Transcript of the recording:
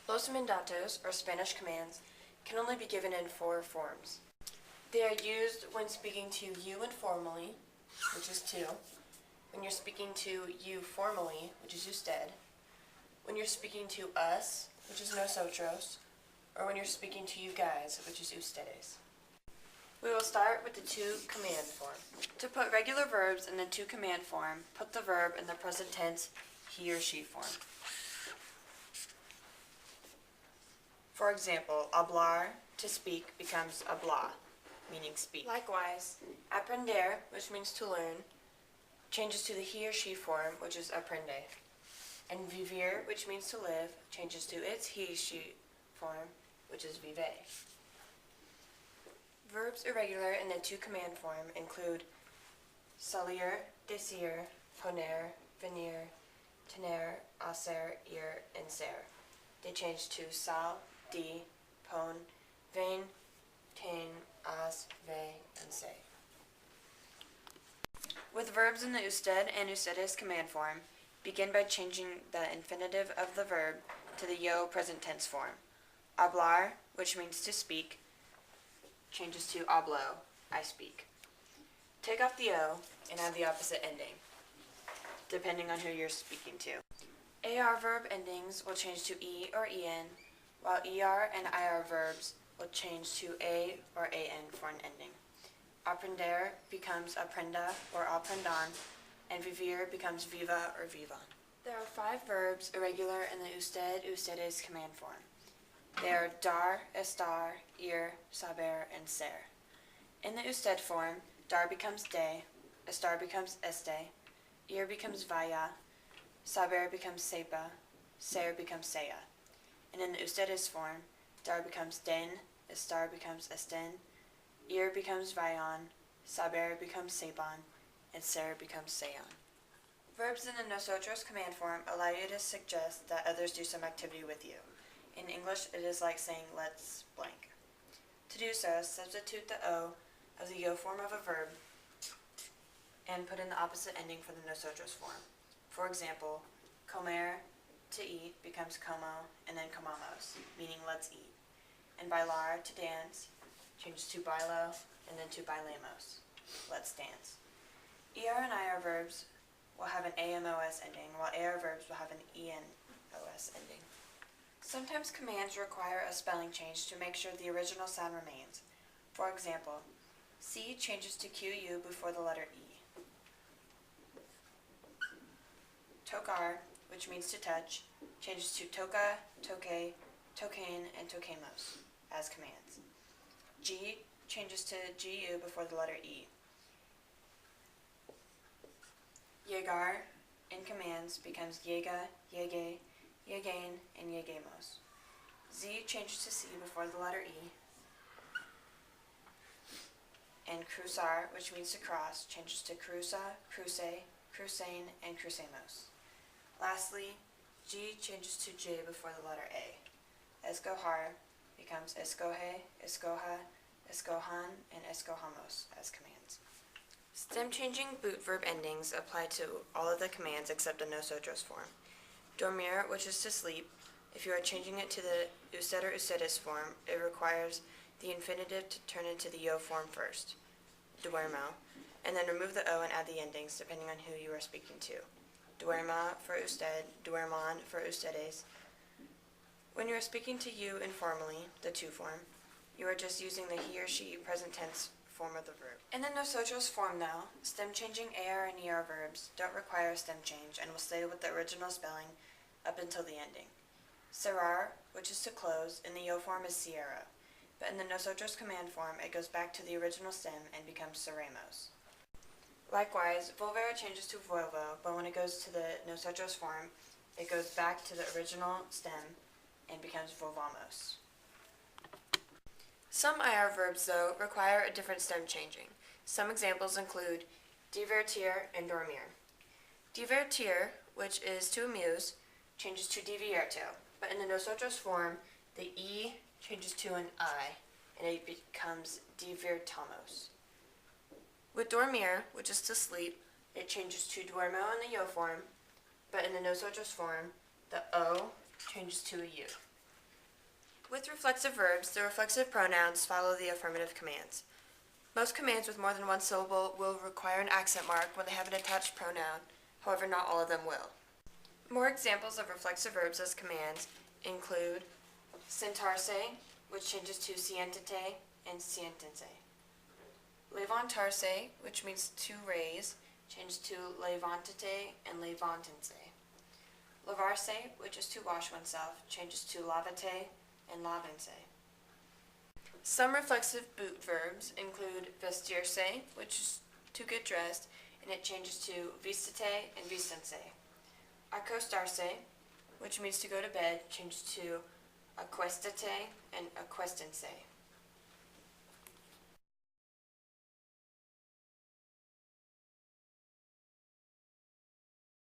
Los mandatos, or Spanish commands, can only be given in 4 forms. They are used when speaking to you informally, which is tú, when you're speaking to you formally, which is usted, when you're speaking to us, which is nosotros, or when you're speaking to you guys, which is ustedes. We will start with the tú command form. To put regular verbs in the tú command form, put the verb in the present tense he or she form. For example, hablar, to speak, becomes habla, meaning speak. Likewise, aprender, which means to learn, changes to the he or she form, which is aprende. And vivir, which means to live, changes to its he/she form, which is vive. Verbs irregular in the tú command form include salir, decir, poner, venir, tener, hacer, ir, and ser. They change to sal, di, pon, ven, ten, as, ve, and se. With verbs in the usted and ustedes command form, begin by changing the infinitive of the verb to the yo present tense form. Hablar, which means to speak, changes to hablo, I speak. Take off the o and add the opposite ending, depending on who you're speaking to. AR verb endings will change to e or en, while ER and IR verbs will change to a or an for an ending. Aprender becomes aprenda or aprendan, and vivir becomes viva or vivan. There are 5 verbs irregular in the usted, ustedes command form. They are dar, estar, ir, saber, and ser. In the usted form, dar becomes de, estar becomes este, ir becomes vaya, saber becomes sepa, ser becomes sea. And in the ustedes form, dar becomes den, estar becomes esten, ir becomes vayan, saber becomes sepan, and ser becomes sean. Verbs in the nosotros command form allow you to suggest that others do some activity with you. In English, it is like saying let's blank. To do so, substitute the o of the yo form of a verb and put in the opposite ending for the nosotros form. For example, comer, to eat, becomes como and then comamos, meaning let's eat. And bailar, to dance, changes to bailo and then to bailemos, let's dance. ER and IR verbs will have an AMOS ending, while AR verbs will have an ENOS ending. Sometimes commands require a spelling change to make sure the original sound remains. For example, C changes to QU before the letter E. Tocar, which means to touch, changes to toca, toque, tocaine, and toquemos as commands. G changes to GU before the letter E. Llegar in commands becomes llega, llegue, llegain, and lleguemos. Z changes to C before the letter E. And cruzar, which means to cross, changes to cruza, cruce, crucein, and crucemos. Lastly, G changes to J before the letter A. Escojar becomes escoge, escoja, escojan, and escojamos as commands. Stem-changing boot verb endings apply to all of the commands except the nosotros form. Dormir, which is to sleep, if you are changing it to the usted or ustedes form, it requires the infinitive to turn into the yo form first, duermo, and then remove the o and add the endings depending on who you are speaking to. Duerma for usted, duerman for ustedes. When you are speaking to you informally, the tú form, you are just using the he or she present tense form of the verb. In the nosotros form though, stem-changing AR and ER verbs don't require a stem change and will stay with the original spelling up until the ending. Cerrar, which is to close, in the yo form is cierra, but in the nosotros command form it goes back to the original stem and becomes cerremos. Likewise, volver changes to vuelvo, but when it goes to the nosotros form, it goes back to the original stem and becomes volvamos. Some IR verbs, though, require a different stem changing. Some examples include divertir and dormir. Divertir, which is to amuse, changes to divierto, but in the nosotros form, the E changes to an I, and it becomes divertamos. With dormir, which is to sleep, it changes to duermo in the yo form, but in the nosotros form, the O changes to a U. With reflexive verbs, the reflexive pronouns follow the affirmative commands. Most commands with more than one syllable will require an accent mark when they have an attached pronoun, however not all of them will. More examples of reflexive verbs as commands include sentarse, which changes to siéntate and siéntense. Levantarse, which means to raise, changes to levantate and levantense. Lavarse, which is to wash oneself, changes to lavate and lavense. Some reflexive boot verbs include vestirse, which is to get dressed, and it changes to vistate and vistense. Acostarse, which means to go to bed, changes to acuestate and acuestense.